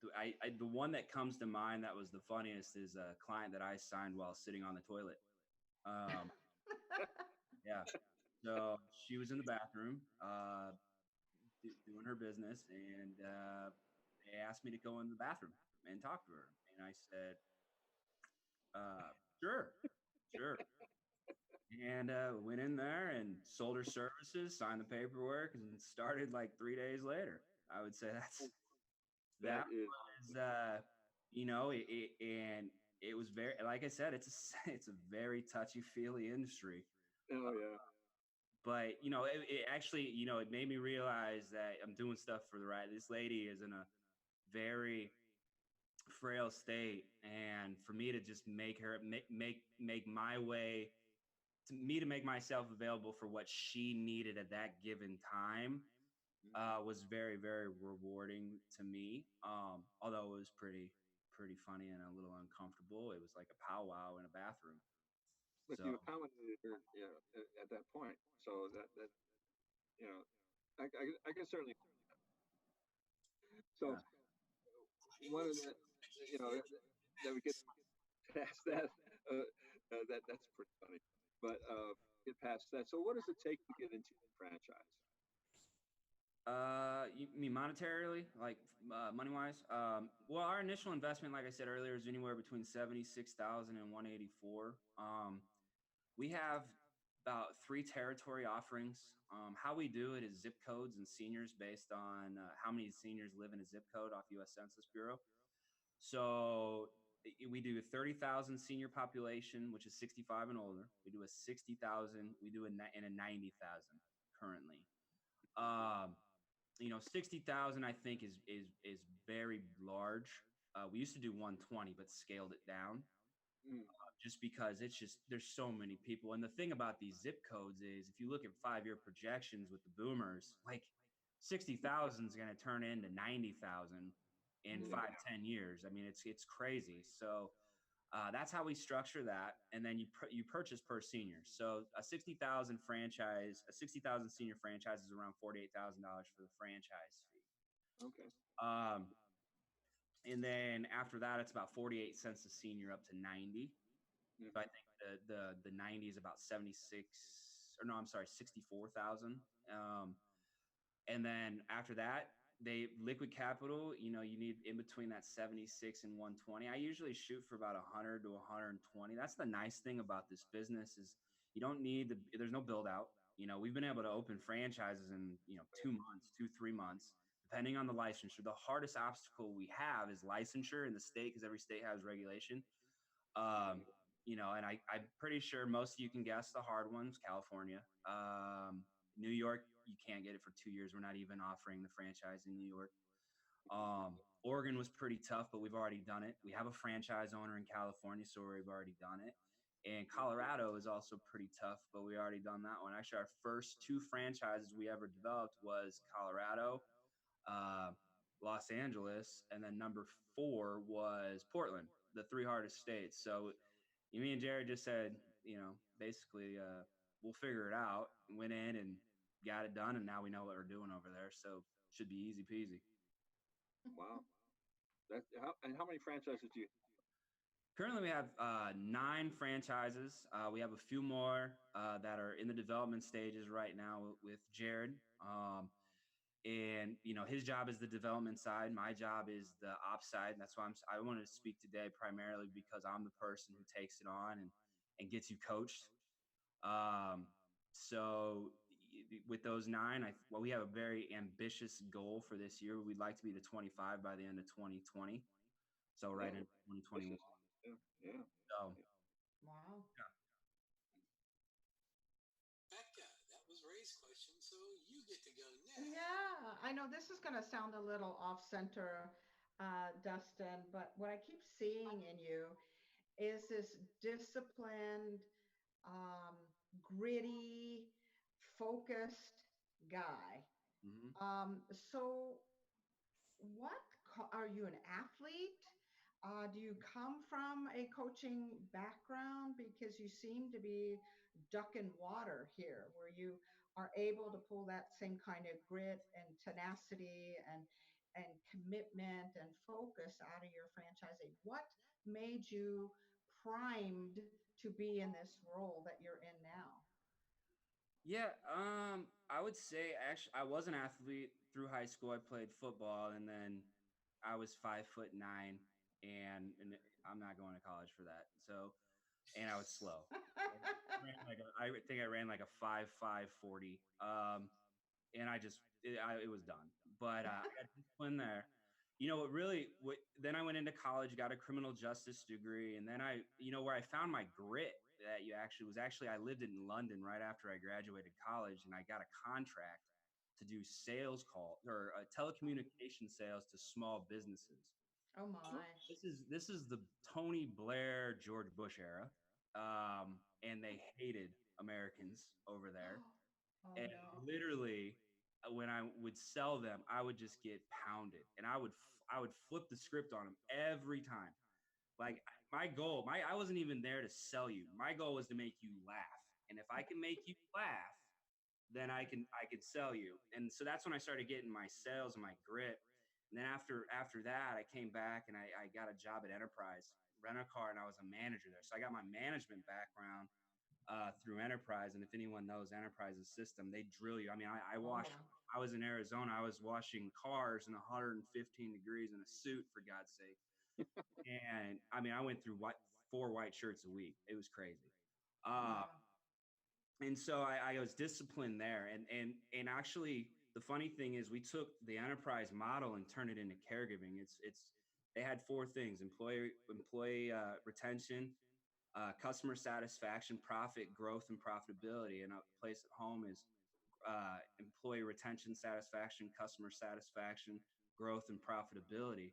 The one that comes to mind that was the funniest is a client that I signed while sitting on the toilet. Yeah. So she was in the bathroom, doing her business, and they asked me to go in the bathroom and talk to her, and I said, sure. And went in there and sold her services, signed the paperwork, and started like 3 days later. I would say that was and it was very, like I said, it's a very touchy feely industry. Oh yeah. But it actually, it made me realize that I'm doing stuff for the right. This lady is in a very frail state, and for me to just make her make my way to me to make myself available for what she needed at that given time was very, very rewarding to me. Although it was pretty funny and a little uncomfortable. It was like a powwow in a bathroom. But So you accommodated her, at that point. So that you know, I can certainly. So yeah. It one of was the, actually you know, that we get past that, that's pretty funny. But get past that. So what does it take to get into the franchise? You mean monetarily, like money wise? Well, our initial investment, like I said earlier, is anywhere between 76,000 and 184. We have about 3 territory offerings. How we do it is zip codes and seniors based on how many seniors live in a zip code off U.S. Census Bureau. So we do a 30,000 senior population, which is 65 and older. We do a 60,000. We do in a 90,000 currently. Um, 60,000 I think is very large. We used to do 120, but scaled it down Mm, just because there's so many people. And the thing about these zip codes is if you look at 5-year projections with the boomers, like 60,000 is going to turn into 90,000 in yeah. 5-10 years. I mean, it's crazy. So that's how we structure that, and then you purchase per senior. So a 60,000 franchise, a 60,000 senior franchise is around $48,000 for the franchise fee. Okay. Um, and then after that, it's about 48 cents a senior up to 90. So I Hmm. think the 90 is about 76, or no, I'm sorry, 64,000. And then after that, they liquid capital, you need in between that 76 and 120. I usually shoot for about 100 to 120. That's the nice thing about this business is you don't need there's no build out. We've been able to open franchises in, 2 months, 3 months, depending on the licensure. The hardest obstacle we have is licensure in the state because every state has regulation. Um, and I'm pretty sure most of you can guess the hard ones. California, New York, you can't get it for 2 years. We're not even offering the franchise in New York. Oregon was pretty tough, but we've already done it. We have a franchise owner in California, so we've already done it. And Colorado is also pretty tough, but we already done that one. Actually, our first 2 franchises we ever developed was Colorado, uh, Los Angeles, and then number 4 was Portland, the 3 hardest states. So me and Jared just said, basically, we'll figure it out. Went in and got it done, and now we know what we're doing over there. So should be easy peasy. Wow. And how many franchises do you? Currently, we have 9 franchises. We have a few more that are in the development stages right now with Jared. And his job is the development side. My job is the ops side. That's why I wanted to speak today primarily because I'm the person who takes it on and gets you coached. So with those 9, we have a very ambitious goal for this year. We'd like to be to 25 by the end of 2020. So right in 2021. Yeah. Yeah. So Wow. yeah. Becca, that was Ray's question, so you get to go next. Yeah, I know this is going to sound a little off center, Dustin, but what I keep seeing in you is this disciplined, um, gritty, focused guy. Mm-hmm. So, are you an athlete? Do you come from a coaching background? Because you seem to be ducking water here, where you are able to pull that same kind of grit and tenacity and commitment and focus out of your franchisee. What made you primed to be in this role that you're in now? Yeah, I would say actually I was an athlete through high school. I played football, and then I was 5'9", and I'm not going to college for that. So, and I was slow. I think I ran like a 5.5 40. And it was done. But I got discipline there. Then I went into college, got a criminal justice degree, and then where I found my grit I lived in London right after I graduated college, and I got a contract to do sales call or telecommunication sales to small businesses. Oh my. This is the Tony Blair, George Bush era, and they hated Americans over there. Oh And no. literally, when I would sell them, I would just get pounded, and I would flip the script on them every time. Like my goal, I wasn't even there to sell you. My goal was to make you laugh, and if I can make you laugh, then I could sell you. And so that's when I started getting my sales and my grit. And then after that, I came back and I got a job at Enterprise Rent a Car, and I was a manager there. So I got my management background through Enterprise. And if anyone knows Enterprise's system, they drill you. I mean, I Oh washed. yeah. I was in Arizona. I was washing cars in 115 degrees in a suit, for God's sake. And I mean, I went through 4 white shirts a week. It was crazy. Uh, Wow. and so I was disciplined there. And actually, the funny thing is, we took the enterprise model and turned it into caregiving. It's they had 4 things: employee retention, customer satisfaction, profit, growth, and profitability. And a place at home is employee retention, satisfaction, customer satisfaction, growth, and profitability.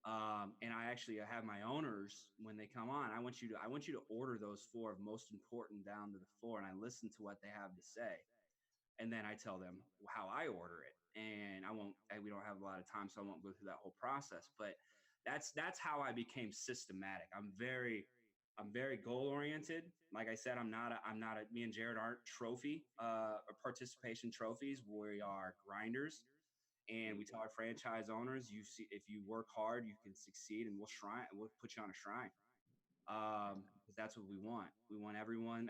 And I have my owners when they come on. I want you to order those 4 of most important down to the floor, and I listen to what they have to say, and then I tell them how I order it. And we don't have a lot of time, so I won't go through that whole process. But that's how I became systematic. I'm very goal oriented. Like I said, me and Jared aren't trophy or participation trophies. We are grinders. And we tell our franchise owners, you see, if you work hard, you can succeed, and we'll put you on a shrine. 'Cause that's what we want. We want everyone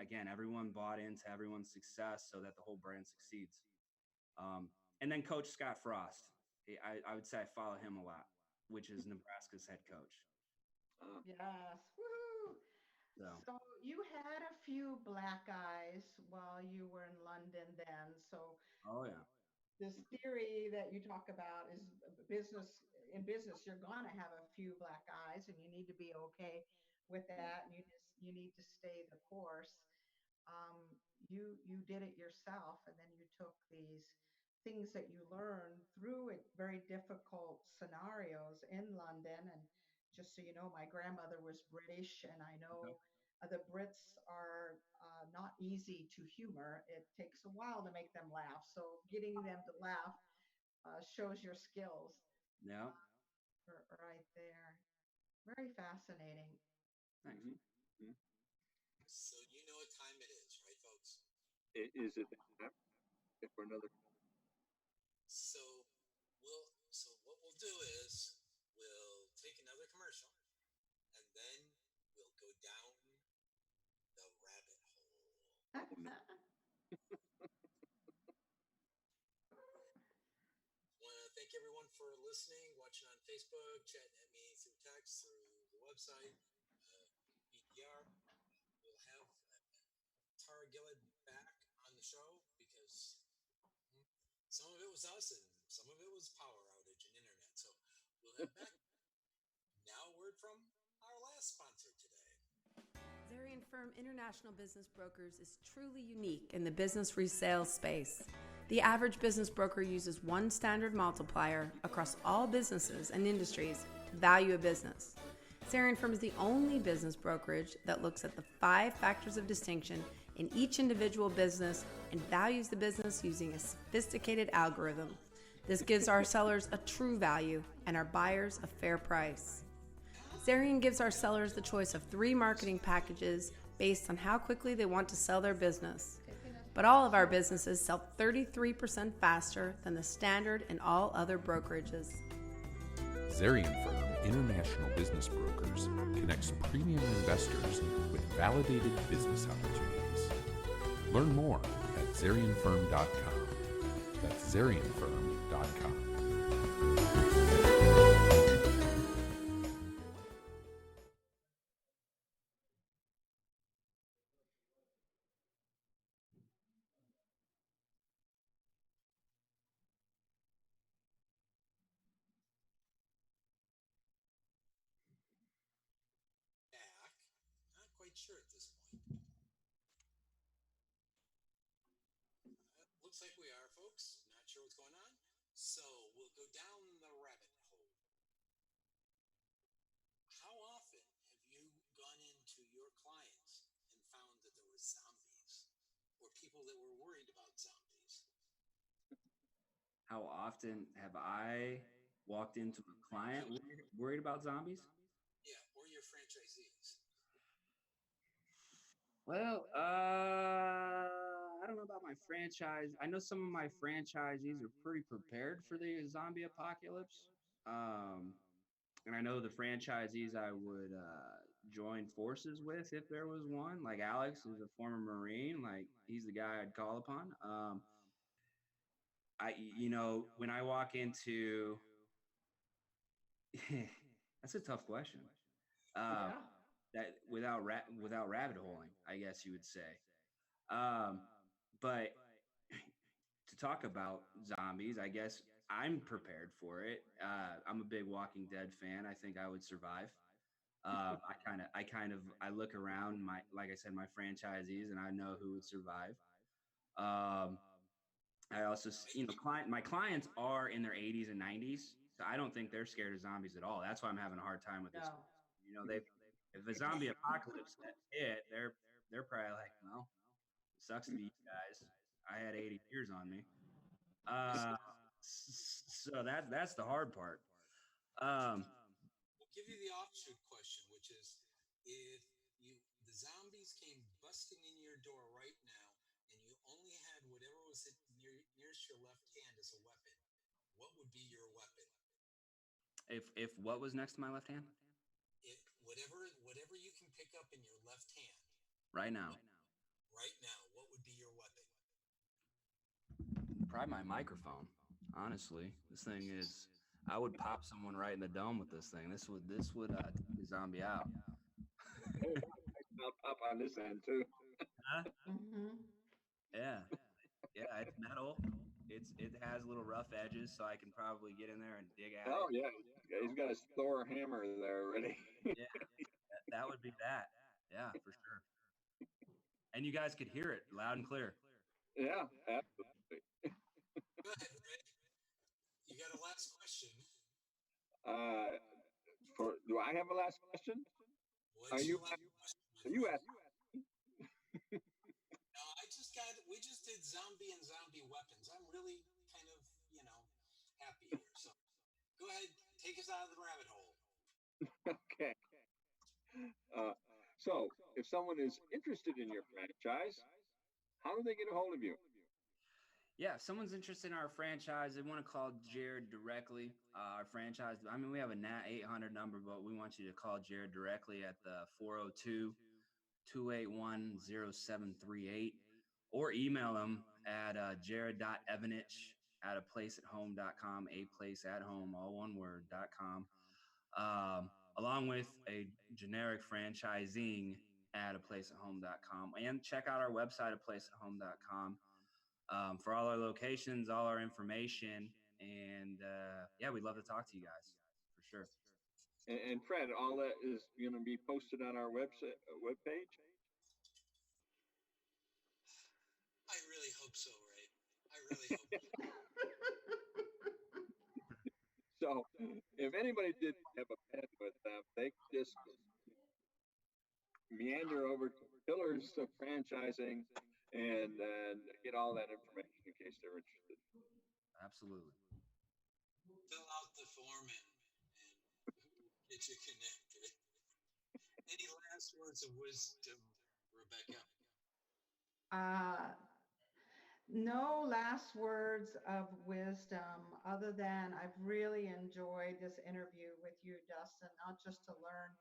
bought into everyone's success so that the whole brand succeeds. And then Coach Scott Frost, I would say I follow him a lot, which is Nebraska's head coach. Yes. Woohoo. So, So you had a few black eyes while you were in London then. So oh yeah, this theory that you talk about is business in business you're going to have a few black eyes and you need to be okay with that and you need to stay the course. um, you did it yourself, and then you took these things that you learned through it, very difficult scenarios in London. And just so you know, my grandmother was British, and I okay, know the Brits are not easy to humor. It takes a while to make them laugh. So getting them to laugh shows your skills yeah, right there. Very fascinating. thanks. Mm-hmm. So you know what time it is, right, folks? Is it that? If for another. So so what we'll do is we'll take another commercial, and then we'll go down the rabbit hole. Want to thank everyone for listening, watching on Facebook, chatting at me through text, through the website, BDR. We'll have Tara Gillett back on the show because some of it was us and some of it was power outage and internet. So we'll have back. Now, a word from our last sponsor today. Zarian Firm International Business Brokers is truly unique in the business resale space. The average business broker uses one standard multiplier across all businesses and industries to value a business. Zarian Firm is the only business brokerage that looks at the 5 factors of distinction in each individual business and values the business using a sophisticated algorithm. This gives our sellers a true value and our buyers a fair price. Zarian gives our sellers the choice of 3 marketing packages based on how quickly they want to sell their business. But all of our businesses sell 33% faster than the standard in all other brokerages. Zarian Firm International Business Brokers connects premium investors with validated business opportunities. Learn more at ZarianFirm.com. That's ZarianFirm.com. Back. Not quite sure at this point. Looks like we are, folks. Not sure what's going on. So we'll go down the rabbit hole. people that were worried about zombies? How often have I walked into a client worried about zombies? Yeah, or your franchisees. Well, I don't know about my franchise. I know some of my franchisees are pretty prepared for the zombie apocalypse. And I know the franchisees I would join forces with if there was one. Like Alex is a former Marine. Like he's the guy I'd call upon. When I walk into, that's a tough question. Yeah. That without rabbit holing, I guess you would say. But to talk about zombies, I guess I'm prepared for it. I'm a big Walking Dead fan. I think I would survive. I look around like I said, my franchisees, and I know who would survive. I also, my clients are in their 80s and 90s, so I don't think they're scared of zombies at all. That's why I'm having a hard time with this. No. If a zombie apocalypse hit, they're probably like, well, it sucks to be you guys. I had 80 years on me. So that's the hard part. We'll give you the offshoot question, which is if the zombies came busting in your door right now and you only had whatever was nearest your left hand as a weapon, what would be your weapon? If what was next to my left hand? Whatever you can pick up in your left hand. Right now, what would be your weapon? probably my microphone. Honestly, this thing is. I would pop someone right in the dome with this thing. This would take the zombie out. I'll pop on this end too. Huh? Mm-hmm. Yeah, it's metal. It has little rough edges, so I can probably get in there and dig at Oh it. yeah, he's got a Thor hammer there ready. Yeah, that would be that. Yeah, for sure. And you guys could hear it loud and clear. Yeah, absolutely. Go ahead, Ray. You got a last question. Do I have a last question? What's your last question? You asked. No, we just did zombie and zombie weapons. I'm really kind of, happy here. So go ahead, take us out of the rabbit hole. Okay. So if someone is interested in your franchise, how do they get a hold of you? Yeah, if someone's interested in our franchise, they want to call Jared directly. Our franchise, we have a NAT 800 number, but we want you to call Jared directly at the 402-281-0738 or email him at jared.evanich@aplaceathome.com, aplaceathome, all one word, .com, along with a generic franchising at aplaceathome.com. And check out our website, aplaceathome.com. For all our locations, all our information, and we'd love to talk to you guys for sure. And Fred, all that is going to be posted on our webpage. I really hope so, Ray. I really hope so. So, if anybody did have a pen with them, they could just meander over to Pillars of Franchising and then get all that information in case they're interested. Absolutely. Fill out the form and get you connected. Any last words of wisdom, Rebecca? No last words of wisdom other than I've really enjoyed this interview with you, Dustin, not just to learn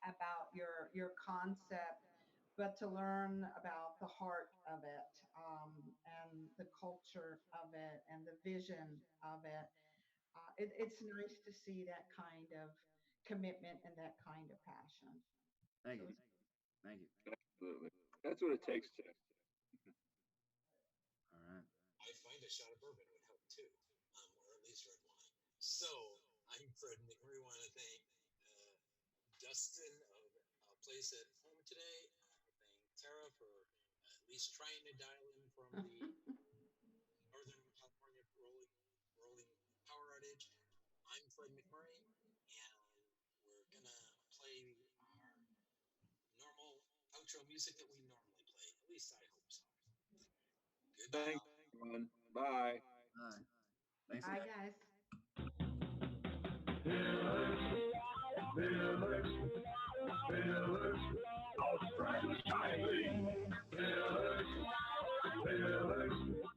about your concept, but to learn about the heart of it, and the culture of it and the vision of it. It's nice to see that kind of commitment and that kind of passion. Thank you. Thank you. Absolutely. That's what it takes to. All right. I find a shot of bourbon would help too, or at least red wine. So I'm Fred McMurray. Want to thank Dustin of A Place at Home today. Thank Tara for at least trying to dial in from the Northern California rolling power outage. I'm Fred McMurray, and we're gonna play our normal outro music that we normally play. At least I hope so. Good Thanks, deal. everyone. Bye. Thanks. Bye, guys.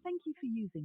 Thank you for using